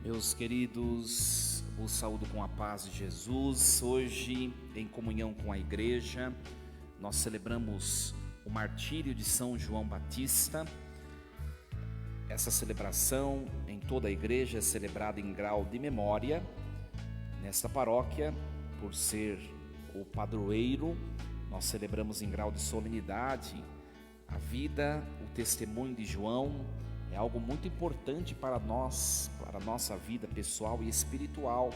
Meus queridos, vos saúdo com a paz de Jesus. Hoje, em comunhão com a igreja, nós celebramos o martírio de São João Batista. Essa celebração em toda a igreja é celebrada em grau de memória. Nesta paróquia, por ser o padroeiro, nós celebramos em grau de solenidade a vida, o testemunho de João. É algo muito importante para nós, para a nossa vida pessoal e espiritual.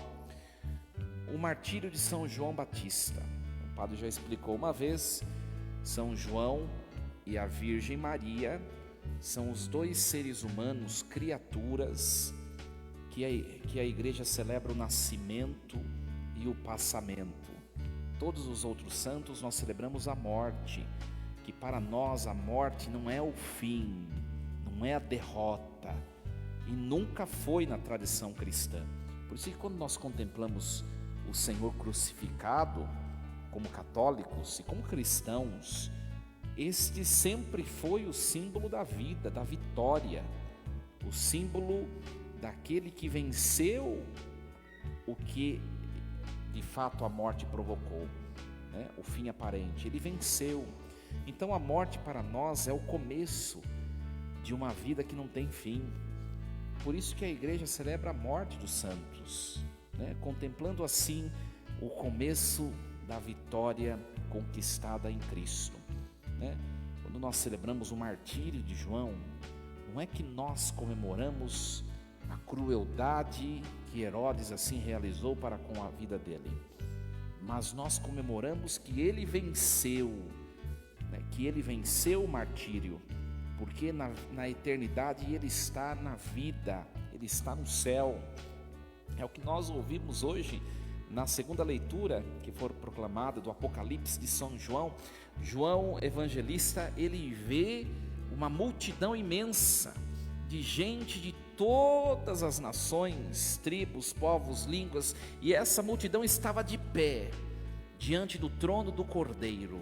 O martírio de São João Batista. O padre já explicou uma vez, São João e a Virgem Maria são os dois seres humanos, criaturas, que a igreja celebra o nascimento e o passamento. Todos os outros santos nós celebramos a morte, que para nós a morte não é o fim, não é a derrota, e nunca foi na tradição cristã. Por isso que quando nós contemplamos o Senhor crucificado, como católicos e como cristãos, este sempre foi o símbolo da vida, da vitória, o símbolo daquele que venceu o que de fato a morte provocou, né? O fim aparente, ele venceu. Então a morte para nós é o começo de uma vida que não tem fim. Por isso que a igreja celebra a morte dos santos, né? Contemplando assim o começo da vitória conquistada em Cristo, né? Quando nós celebramos o martírio de João, não é que nós comemoramos a crueldade que Herodes assim realizou para com a vida dele, mas nós comemoramos que ele venceu, né? Que ele venceu o martírio, porque na eternidade ele está na vida, ele está no céu. É o que nós ouvimos hoje na segunda leitura que foi proclamada do Apocalipse de São João. João evangelista, ele vê uma multidão imensa de gente de todas as nações, tribos, povos, línguas, e essa multidão estava de pé diante do trono do Cordeiro.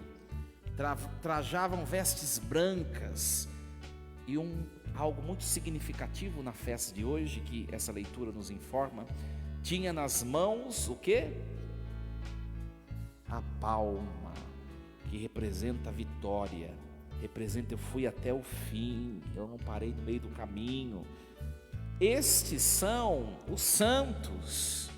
Trajavam vestes brancas. E algo muito significativo na festa de hoje, que essa leitura nos informa, tinha nas mãos o quê? A palma, que representa a vitória, representa eu fui até o fim, eu não parei no meio do caminho. Estes são os santos,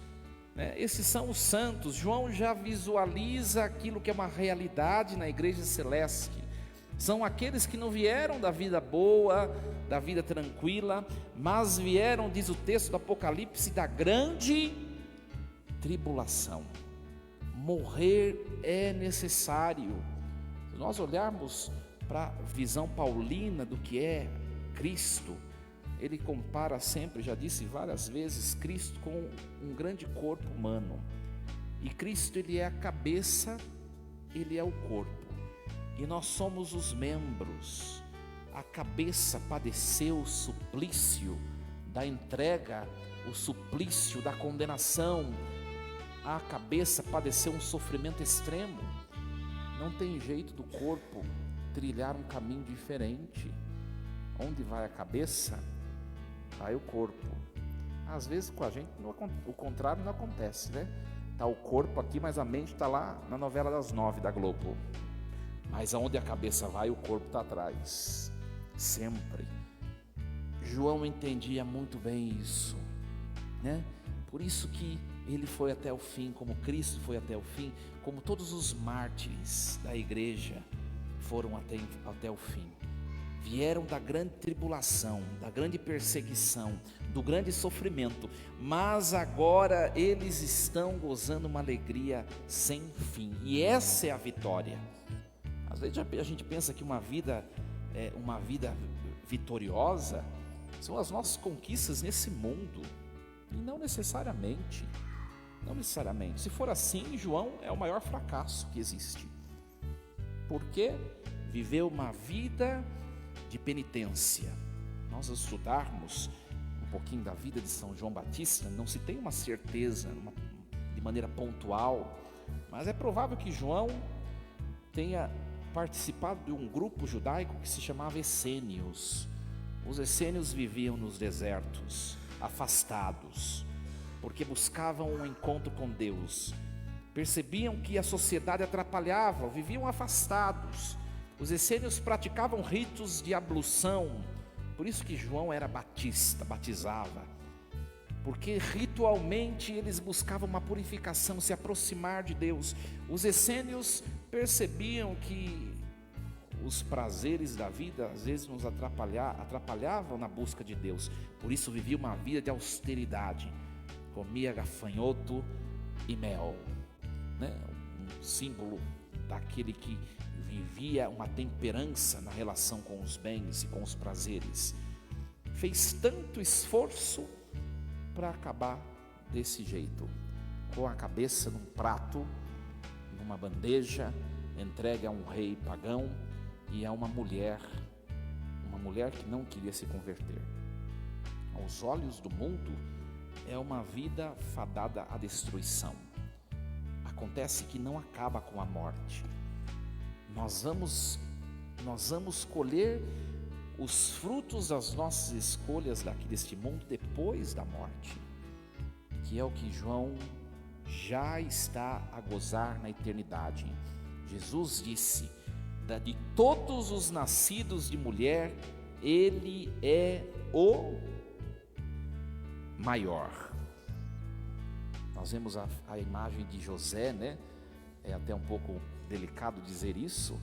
né? Esses são os santos. João já visualiza aquilo que é uma realidade na igreja celeste. São aqueles que não vieram da vida boa, da vida tranquila, mas vieram, diz o texto do Apocalipse, da grande tribulação. Morrer é necessário. Se nós olharmos para a visão paulina do que é Cristo, ele compara sempre, já disse várias vezes, Cristo com um grande corpo humano. E Cristo, ele é a cabeça, ele é o corpo. E nós somos os membros. A cabeça padeceu o suplício da entrega, o suplício da condenação. A cabeça padeceu um sofrimento extremo. Não tem jeito do corpo trilhar um caminho diferente. Onde vai a cabeça, vai o corpo. Às vezes com a gente o contrário não acontece, né? Está o corpo aqui, mas a mente está lá na novela das 9 da Globo. Mas aonde a cabeça vai, o corpo está atrás, sempre. João entendia muito bem isso, né? Por isso que ele foi até o fim, como Cristo foi até o fim, como todos os mártires da igreja foram até o fim. Vieram da grande tribulação, da grande perseguição, do grande sofrimento, mas agora eles estão gozando uma alegria sem fim, e essa é a vitória. Às vezes a gente pensa que uma vida vitoriosa são as nossas conquistas nesse mundo, e não necessariamente. Se for assim, João é o maior fracasso que existe, porque viveu uma vida de penitência. Nós estudarmos um pouquinho da vida de São João Batista, não se tem uma certeza de maneira pontual, mas é provável que João tenha participado de um grupo judaico que se chamava essênios. Os essênios viviam nos desertos, afastados, porque buscavam um encontro com Deus. Percebiam que a sociedade atrapalhava, viviam afastados. Os essênios praticavam ritos de ablução, por isso que João era batista, batizava, porque ritualmente eles buscavam uma purificação, se aproximar de Deus. Os essênios percebiam que os prazeres da vida às vezes nos atrapalhavam na busca de Deus, por isso viviam uma vida de austeridade, comia gafanhoto e mel, né? Um símbolo daquele que vivia uma temperança na relação com os bens e com os prazeres. Fez tanto esforço para acabar desse jeito, com a cabeça num prato, numa bandeja, entregue a um rei pagão e a uma mulher que não queria se converter. Aos olhos do mundo, é uma vida fadada à destruição. Acontece que não acaba com a morte. Nós vamos colher os frutos das nossas escolhas daqui deste mundo depois da morte, que é o que João já está a gozar na eternidade. Jesus disse: de todos os nascidos de mulher, ele é o maior. Nós vemos a imagem de José, né? É até um pouco delicado dizer isso,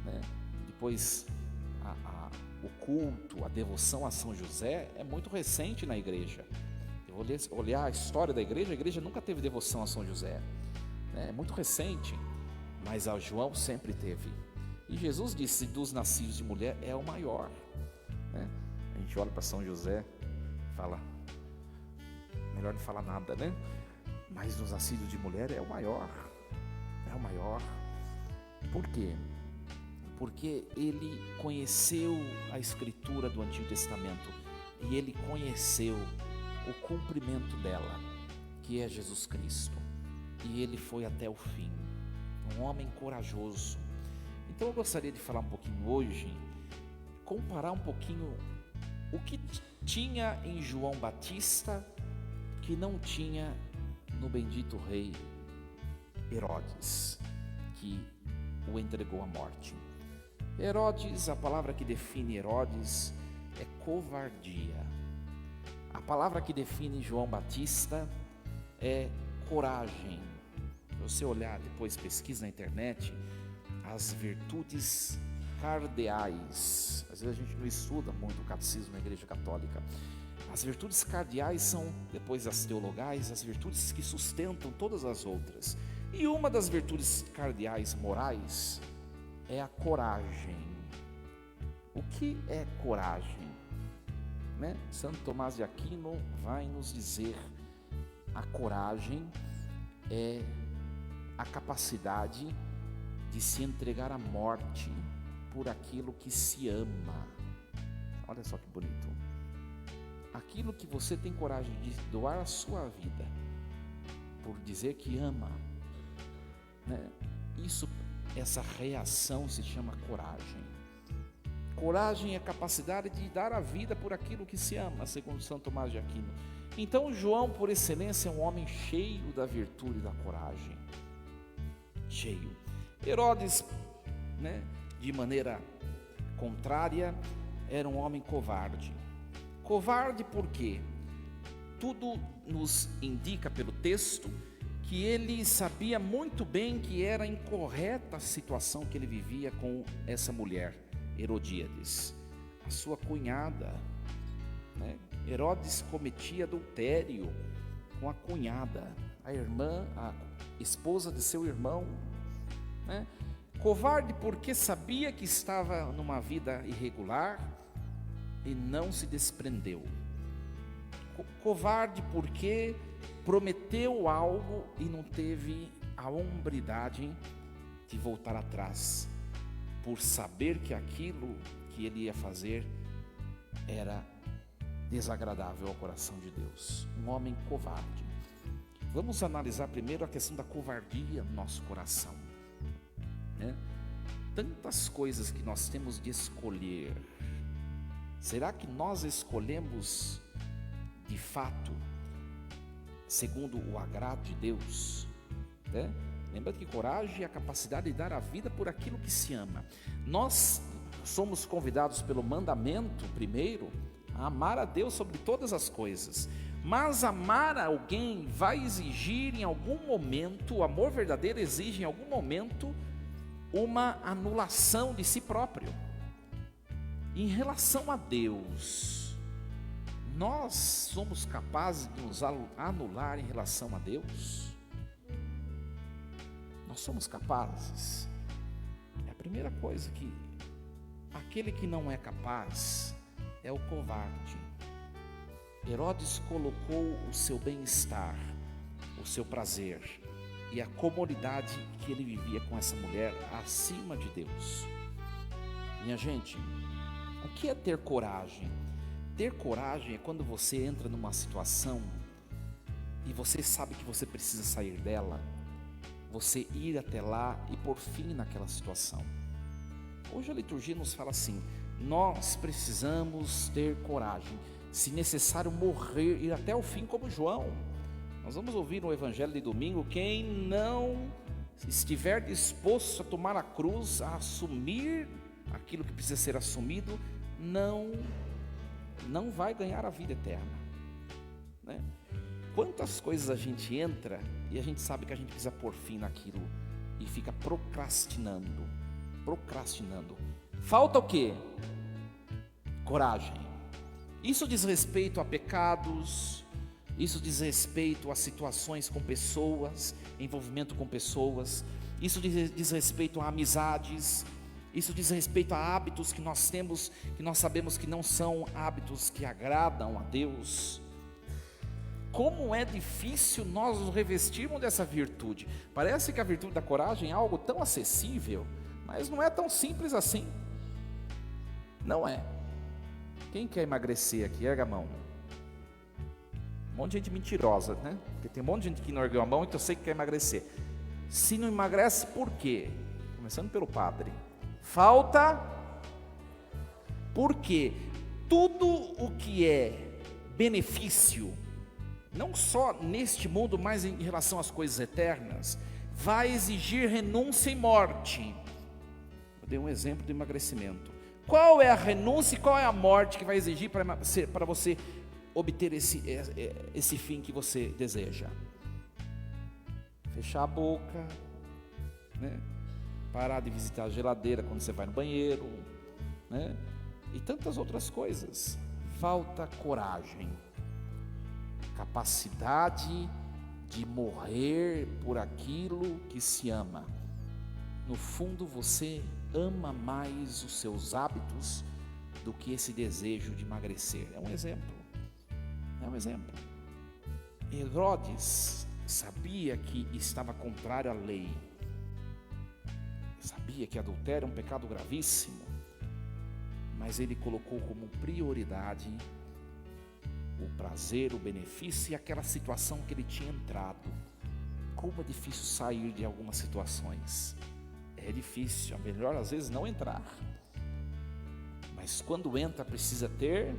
né? Depois o culto, a devoção a São José é muito recente na igreja. Eu vou olhar a história da igreja, a igreja nunca teve devoção a São José, né? É muito recente, mas a João sempre teve. E Jesus disse: dos nascidos de mulher é o maior, né? A gente olha para São José, fala, melhor não falar nada, né? Mas dos nascidos de mulher é o maior, é o maior. Por quê? Porque ele conheceu a escritura do Antigo Testamento e ele conheceu o cumprimento dela, que é Jesus Cristo, e ele foi até o fim, um homem corajoso. Então eu gostaria de falar um pouquinho hoje, comparar um pouquinho o que tinha em João Batista que não tinha no bendito rei Herodes, que o entregou à morte. Herodes, a palavra que define Herodes é covardia. A palavra que define João Batista é coragem. Se você olhar depois, pesquisa na internet, as virtudes cardeais. Às vezes a gente não estuda muito o catecismo na igreja católica. As virtudes cardeais são, depois das teologais, as virtudes que sustentam todas as outras. E uma das virtudes cardeais morais é a coragem. O que é coragem? Né? Santo Tomás de Aquino vai nos dizer: a coragem é a capacidade de se entregar à morte por aquilo que se ama. Olha só que bonito. Aquilo que você tem coragem de doar a sua vida por dizer que ama, né? Essa reação se chama coragem. Coragem é a capacidade de dar a vida por aquilo que se ama, segundo Santo Tomás de Aquino. Então João, por excelência, é um homem cheio da virtude e da coragem. Cheio. Herodes, né, de maneira contrária, era um homem covarde. Covarde por quê? Tudo nos indica pelo texto que ele sabia muito bem que era incorreta a situação que ele vivia com essa mulher, Herodíades, a sua cunhada, né? Herodes cometia adultério com a cunhada, a irmã, a esposa de seu irmão, né? Covarde porque sabia que estava numa vida irregular e não se desprendeu. Covarde porque prometeu algo e não teve a hombridade de voltar atrás, por saber que aquilo que ele ia fazer era desagradável ao coração de Deus. Um homem covarde. Vamos analisar primeiro a questão da covardia no nosso coração, né? Tantas coisas que nós temos de escolher. Será que nós escolhemos de fato, segundo o agrado de Deus, né? Lembra que coragem é a capacidade de dar a vida por aquilo que se ama. Nós somos convidados pelo mandamento, primeiro, a amar a Deus sobre todas as coisas. Mas amar alguém vai exigir em algum momento, o amor verdadeiro exige em algum momento uma anulação de si próprio. Em relação a Deus, nós somos capazes de nos anular em relação a Deus? Nós somos capazes? É a primeira coisa que aquele que não é capaz é o covarde. Herodes colocou o seu bem-estar, o seu prazer e a comodidade que ele vivia com essa mulher acima de Deus. Minha gente, o que é ter coragem? Ter coragem é quando você entra numa situação e você sabe que você precisa sair dela, você ir até lá e pôr fim naquela situação. Hoje a liturgia nos fala assim: nós precisamos ter coragem, se necessário morrer, ir até o fim como João. Nós vamos ouvir no Evangelho de domingo: quem não estiver disposto a tomar a cruz, a assumir aquilo que precisa ser assumido, não vai ganhar a vida eterna, né? Quantas coisas a gente entra e a gente sabe que a gente precisa pôr fim naquilo e fica procrastinando. Falta o quê? Coragem. Isso diz respeito a pecados, isso diz respeito a situações com pessoas, envolvimento com pessoas, isso diz respeito a amizades, isso diz respeito a hábitos que nós temos, que nós sabemos que não são hábitos que agradam a Deus. Como é difícil nós nos revestirmos dessa virtude. Parece que a virtude da coragem é algo tão acessível, mas não é tão simples assim. Não é. Quem quer emagrecer aqui? Erga a mão. Um monte de gente mentirosa, né? Porque tem um monte de gente que não ergueu a mão, então eu sei que quer emagrecer. Se não emagrece, por quê? Começando pelo padre. Falta. Por quê? Tudo o que é benefício, não só neste mundo, mas em relação às coisas eternas, vai exigir renúncia e morte. Eu dei um exemplo do emagrecimento. Qual é a renúncia e qual é a morte que vai exigir para você obter esse fim que você deseja? Fechar a boca, né? Parar de visitar a geladeira quando você vai no banheiro, né? E tantas outras coisas. Falta coragem, capacidade de morrer por aquilo que se ama. No fundo, você ama mais os seus hábitos do que esse desejo de emagrecer. É um exemplo. Herodes sabia que estava contrário à lei, sabia que adultério é um pecado gravíssimo, mas ele colocou como prioridade o prazer, o benefício e aquela situação que ele tinha entrado. Como é difícil sair de algumas situações. É difícil, é melhor às vezes não entrar. Mas quando entra, precisa ter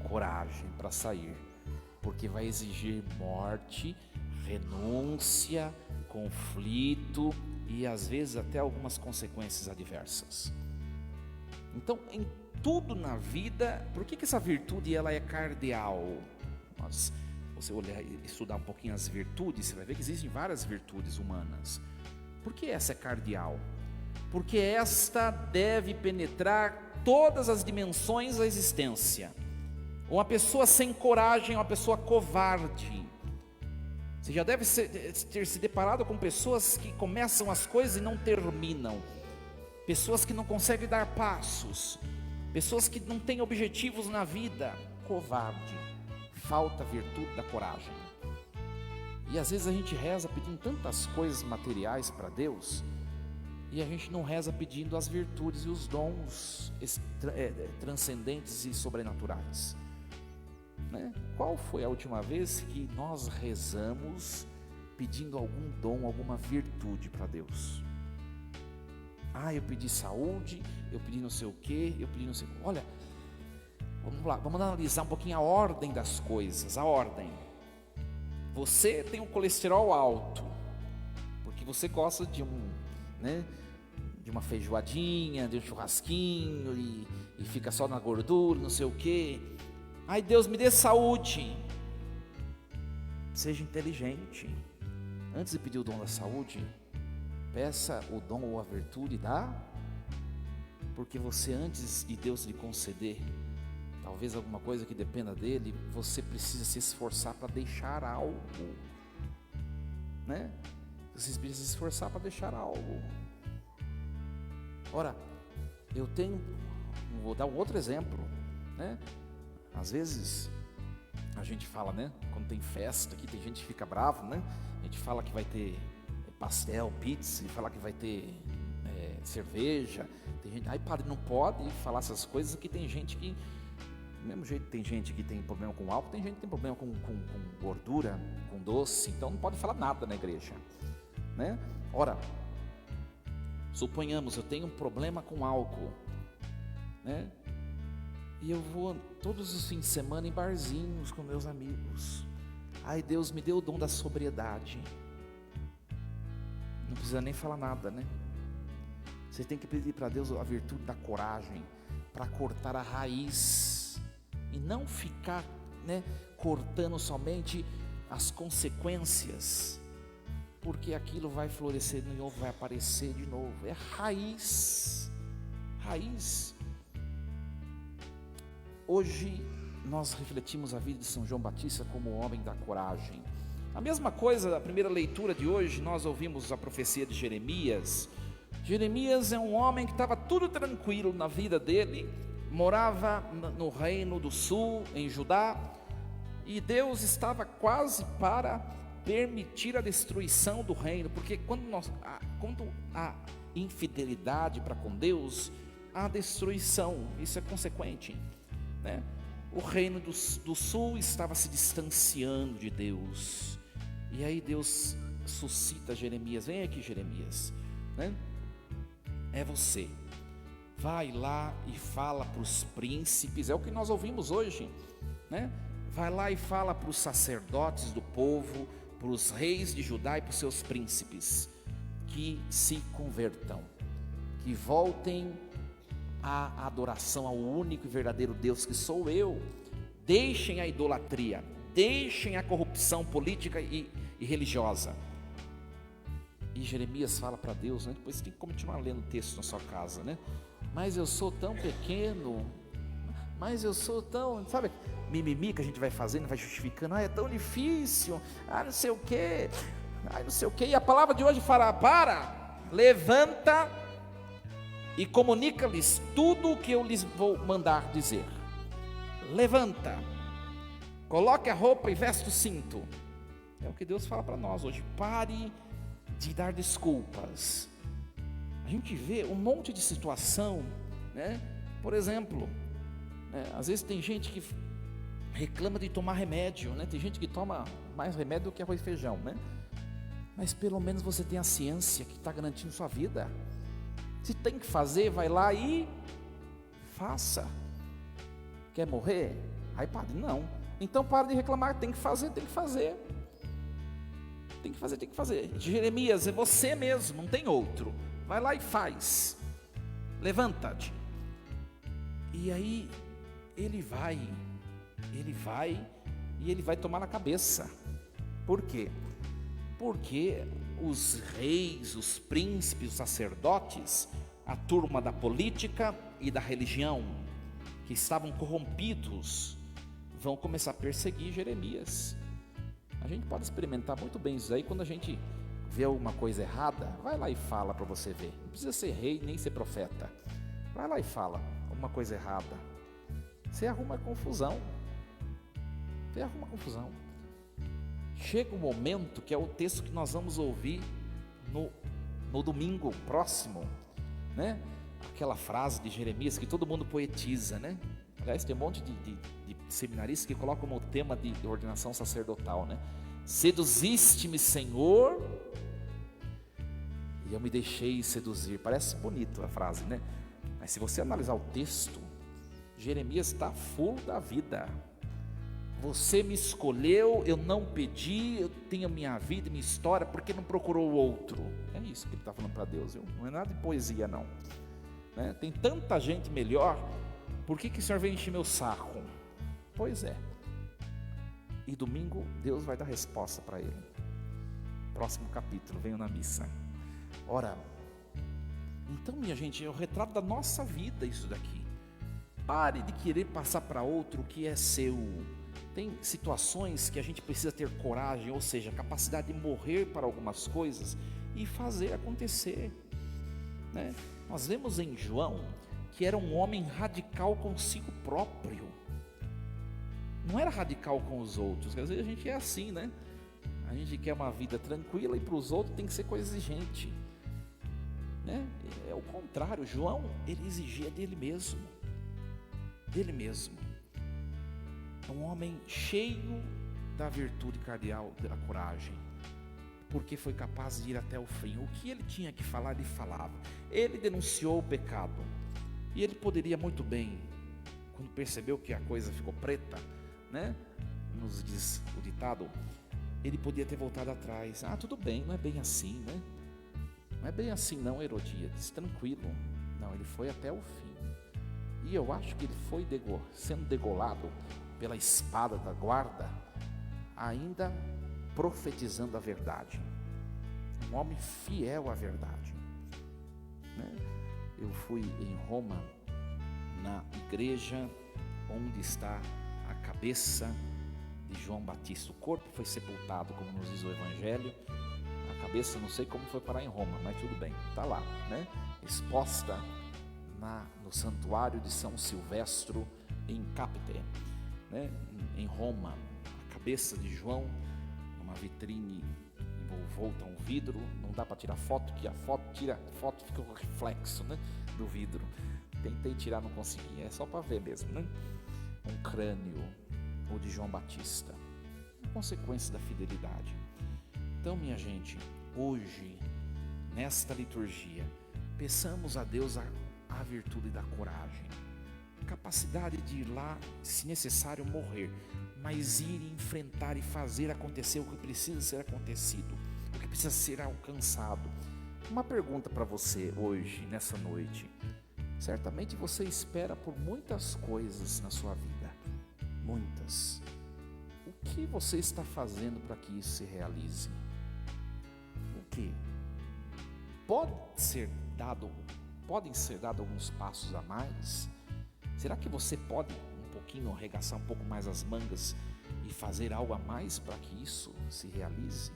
coragem para sair, porque vai exigir morte, renúncia, conflito e às vezes até algumas consequências adversas. Então, em tudo na vida, por que essa virtude ela é cardeal? Mas você olhar e estudar um pouquinho as virtudes, você vai ver que existem várias virtudes humanas. Por que essa é cardeal? Porque esta deve penetrar todas as dimensões da existência. Uma pessoa sem coragem é uma pessoa covarde. Você já deve ter se deparado com pessoas que começam as coisas e não terminam. Pessoas que não conseguem dar passos. Pessoas que não têm objetivos na vida. Covarde. Falta a virtude da coragem. E às vezes a gente reza pedindo tantas coisas materiais para Deus, e a gente não reza pedindo as virtudes e os dons transcendentes e sobrenaturais, né? Qual foi a última vez que nós rezamos pedindo algum dom, alguma virtude para Deus? Eu pedi saúde, eu pedi não sei o quê, eu pedi não sei o quê. Olha, Vamos lá, vamos analisar um pouquinho a ordem das coisas, a ordem. Você tem um colesterol alto, porque você gosta de de uma feijoadinha, de um churrasquinho, e fica só na gordura, não sei o quê. Ai, Deus, me dê saúde. Seja inteligente. Antes de pedir o dom da saúde, peça o dom ou a virtude porque você, antes de Deus lhe conceder talvez alguma coisa que dependa dele, você precisa se esforçar para deixar algo, né? Você precisa se esforçar para deixar algo. Ora, vou dar um outro exemplo, né? Às vezes a gente fala, né? Quando tem festa aqui, tem gente que fica bravo, né? A gente fala que vai ter pastel, pizza, e fala que vai ter cerveja. Tem gente, padre, não pode falar essas coisas, que tem gente que, do mesmo jeito, tem gente que tem problema com álcool, tem gente que tem problema com gordura, com doce, então não pode falar nada na igreja, né? Ora, suponhamos, eu tenho um problema com álcool, né? E eu vou todos os fins de semana em barzinhos com meus amigos. Ai, Deus, me deu o dom da sobriedade. Não precisa nem falar nada, né? Você tem que pedir para Deus a virtude da coragem, para cortar a raiz, e não ficar, né, cortando somente as consequências, porque aquilo vai florescer de novo, vai aparecer de novo. É raiz. Hoje nós refletimos a vida de São João Batista como o homem da coragem. A mesma coisa, a primeira leitura de hoje, nós ouvimos a profecia de Jeremias. Jeremias é um homem que estava tudo tranquilo na vida dele, morava no reino do sul, em Judá, e Deus estava quase para permitir a destruição do reino, porque quando há infidelidade para com Deus, há destruição, isso é consequente, né? O reino do sul estava se distanciando de Deus, e aí Deus suscita Jeremias. Vem aqui, Jeremias, né? É você, vai lá e fala para os príncipes, é o que nós ouvimos hoje, né? Vai lá e fala para os sacerdotes do povo, para os reis de Judá e para os seus príncipes, que se convertam, que voltem à adoração ao único e verdadeiro Deus, que sou eu. Deixem a idolatria, deixem a corrupção política e religiosa. E Jeremias fala para Deus, né? Depois você tem que continuar lendo o texto na sua casa, né? Mas eu sou tão pequeno, mas eu sou tão, sabe, mimimi que a gente vai fazendo, vai justificando, é tão difícil, não sei o quê, não sei o quê. E a palavra de hoje fala: levanta e comunica-lhes tudo o que eu lhes vou mandar dizer. Levanta, coloque a roupa e veste o cinto. É o que Deus fala para nós hoje. Pare de dar desculpas. A gente vê um monte de situação, né? Por exemplo, às vezes tem gente que reclama de tomar remédio, né? Tem gente que toma mais remédio do que arroz e feijão, né? Mas pelo menos você tem a ciência que está garantindo sua vida. Se tem que fazer, vai lá e faça. Quer morrer? Ai, padre, não. Então para de reclamar, tem que fazer. Tem que fazer. Jeremias, é você mesmo, não tem outro. Vai lá e faz. Levanta-te. E aí ele vai tomar na cabeça. Por quê? Porque os reis, os príncipes, os sacerdotes, a turma da política e da religião, que estavam corrompidos, vão começar a perseguir Jeremias. A gente pode experimentar muito bem isso aí. Quando a gente vê alguma coisa errada, vai lá e fala para você ver. Não precisa ser rei nem ser profeta. Vai lá e fala alguma coisa errada. Você arruma confusão. Chega um momento, que é o texto que nós vamos ouvir no domingo próximo, né? Aquela frase de Jeremias que todo mundo poetiza, né? Aliás, tem um monte de seminaristas que colocam como tema de ordenação sacerdotal, né? Seduziste-me, Senhor, e eu me deixei seduzir. Parece bonito a frase, né? Mas se você analisar o texto, Jeremias está full da vida. Você me escolheu, eu não pedi, eu tenho minha vida, minha história, porque não procurou o outro? É isso que ele está falando para Deus, viu? Não é nada de poesia não, né? Tem tanta gente melhor, por que o Senhor vem encher meu saco? Pois é. E domingo Deus vai dar resposta para ele. Próximo capítulo, venham na missa. Ora, então minha gente, é o retrato da nossa vida isso daqui. Pare de querer passar para outro o que é seu. Tem situações que a gente precisa ter coragem, ou seja, capacidade de morrer para algumas coisas e fazer acontecer, né? Nós vemos em João que era um homem radical consigo próprio. Não era radical com os outros, às vezes a gente é assim, né? A gente quer uma vida tranquila e para os outros tem que ser coisa exigente, né? É o contrário. João, ele exigia dele mesmo. Um homem cheio da virtude cardeal da coragem, porque foi capaz de ir até o fim. O que ele tinha que falar, ele falava. Ele denunciou o pecado, e ele poderia muito bem, quando percebeu que a coisa ficou preta, né? Nos diz o ditado, ele podia ter voltado atrás. Tudo bem, não é bem assim, né? Não é bem assim não, Herodíades, tranquilo. Não, ele foi até o fim. E eu acho que ele foi sendo degolado pela espada da guarda, ainda profetizando a verdade. Um homem fiel à verdade, né? Eu fui em Roma, na igreja onde está a cabeça de João Batista. O corpo foi sepultado, como nos diz o Evangelho. A cabeça não sei como foi parar em Roma, mas tudo bem, está lá, né? Exposta no santuário de São Silvestro em Capite, né? Em Roma, a cabeça de João, numa vitrine envolta a um vidro. Não dá para tirar foto, que a foto fica com reflexo, né, do vidro. Tentei tirar, não consegui, é só para ver mesmo, né? Um crânio, o de João Batista, consequência da fidelidade. Então, minha gente, hoje, nesta liturgia, peçamos a Deus a virtude da coragem, capacidade de ir lá, se necessário morrer, mas ir enfrentar e fazer acontecer o que precisa ser acontecido, o que precisa ser alcançado. Uma pergunta para você hoje, nessa noite. Certamente você espera por muitas coisas na sua vida, muitas. O que você está fazendo para que isso se realize? O que? Podem ser dados alguns passos a mais? Será que você pode um pouquinho arregaçar um pouco mais as mangas e fazer algo a mais para que isso se realize?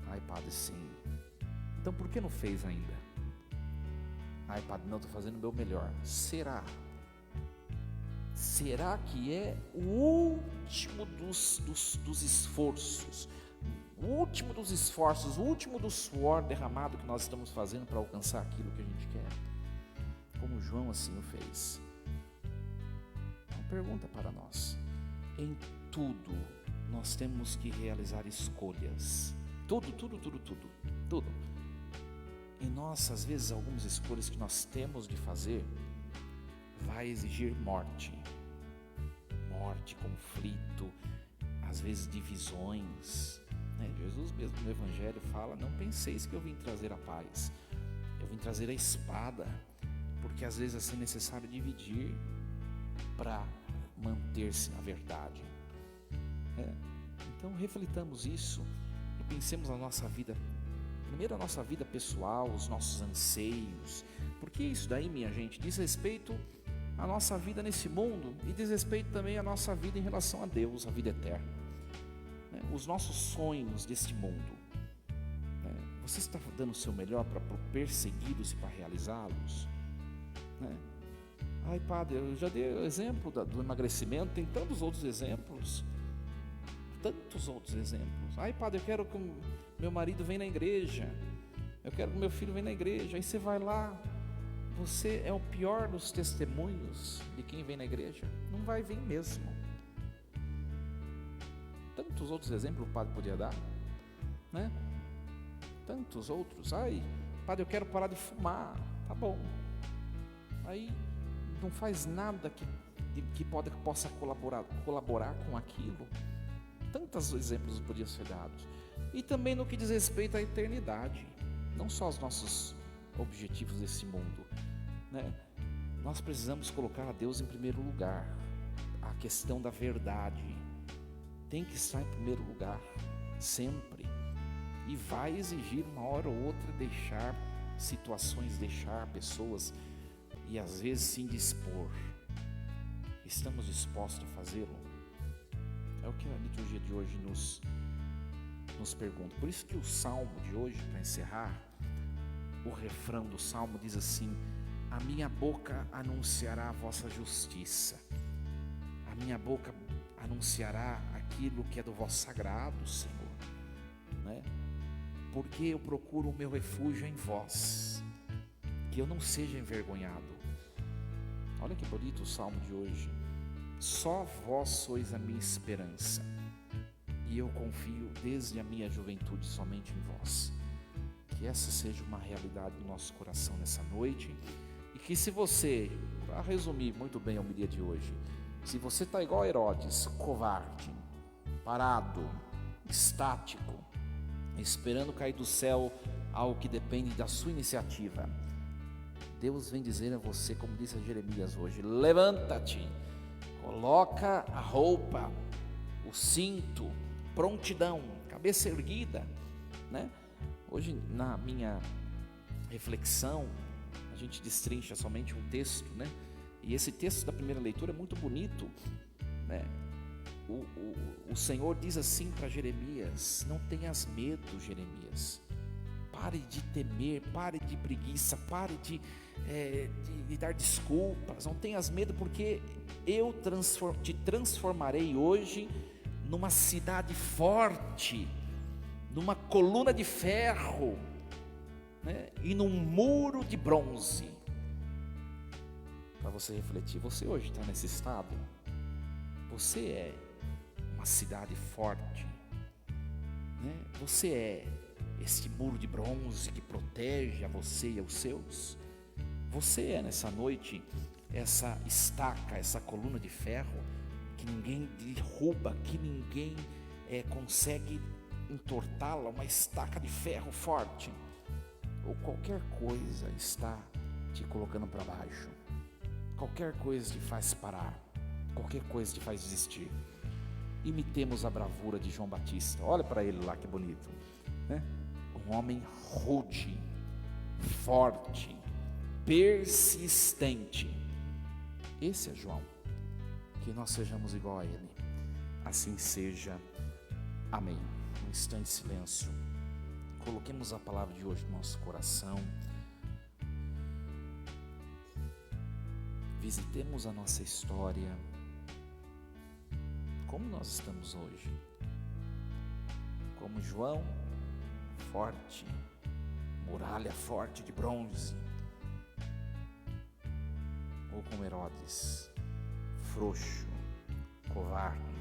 Ai, Padre, sim. Então por que não fez ainda? Ai, Padre, não, estou fazendo o meu melhor. Será? Será que é o último dos esforços? O último dos esforços, o último do suor derramado que nós estamos fazendo para alcançar aquilo que a gente quer? Como João assim o fez. Uma pergunta para nós. Em tudo nós temos que realizar escolhas. Tudo. E nós, às vezes, algumas escolhas que nós temos de fazer vai exigir morte, conflito, às vezes divisões, né? Jesus mesmo no Evangelho fala: não penseis que eu vim trazer a paz, eu vim trazer a espada, porque às vezes é assim necessário dividir para manter-se na verdade, né? Então reflitamos isso e pensemos na nossa vida. Primeiro a nossa vida pessoal, os nossos anseios, porque isso daí, minha gente, diz respeito à nossa vida nesse mundo e diz respeito também à nossa vida em relação a Deus, a vida eterna, né? Os nossos sonhos deste mundo, né? Você está dando o seu melhor para persegui-los e para realizá-los, né? Ai, Padre, eu já dei o exemplo do emagrecimento, tem tantos outros exemplos. Ai, Padre, eu quero que o meu marido venha na igreja, eu quero que o meu filho venha na igreja. Aí você vai lá, você é o pior dos testemunhos de quem vem na igreja, não vai vir mesmo. Tantos outros exemplos o Padre podia dar, né? Tantos outros. Ai, Padre, eu quero parar de fumar. Tá bom. Aí não faz nada que possa colaborar com aquilo. Tantos exemplos podiam ser dados. E também no que diz respeito à eternidade, não só os nossos objetivos desse mundo, né? Nós precisamos colocar a Deus em primeiro lugar. A questão da verdade tem que estar em primeiro lugar, sempre. E vai exigir uma hora ou outra deixar situações, deixar pessoas e às vezes se indispor. Estamos dispostos a fazê-lo? É o que a liturgia de hoje nos pergunta. Por isso que o salmo de hoje, para encerrar, o refrão do salmo diz assim: a minha boca anunciará a vossa justiça, a minha boca anunciará aquilo que é do vosso sagrado, Senhor, né? Porque eu procuro o meu refúgio em vós, que eu não seja envergonhado. Olha que bonito o salmo de hoje. Só vós sois a minha esperança, e eu confio desde a minha juventude somente em vós. Que essa seja uma realidade do nosso coração nessa noite, e que se você, para resumir muito bem a homilia de hoje, se você está igual a Herodes, covarde, parado, estático, esperando cair do céu algo que depende da sua iniciativa, Deus vem dizer a você, como disse a Jeremias hoje: levanta-te, coloca a roupa, o cinto, prontidão, cabeça erguida, né? Hoje, na minha reflexão, a gente destrincha somente um texto, né? E esse texto da primeira leitura é muito bonito, né? O Senhor diz assim para Jeremias: não tenhas medo, Jeremias. Pare de temer, pare de preguiça, pare de dar desculpas. Não tenhas medo, porque eu te transformarei hoje numa cidade forte, numa coluna de ferro, né? E num muro de bronze. Para você refletir, você hoje está nesse estado? Você é uma cidade forte, né? Você é este muro de bronze que protege a você e aos seus? Você é nessa noite essa estaca, essa coluna de ferro que ninguém derruba, que ninguém consegue entortá-la, uma estaca de ferro forte? Ou qualquer coisa está te colocando para baixo? Qualquer coisa te faz parar, qualquer coisa te faz desistir? Imitemos a bravura de João Batista. Olha para ele lá, que bonito, né? Um homem rude, forte, persistente. Esse é João. Que nós sejamos igual a ele. Assim seja. Amém. Um instante de silêncio. Coloquemos a palavra de hoje no nosso coração. Visitemos a nossa história. Como nós estamos hoje? Como João, forte, muralha forte de bronze, ou como Herodes, frouxo, covarde,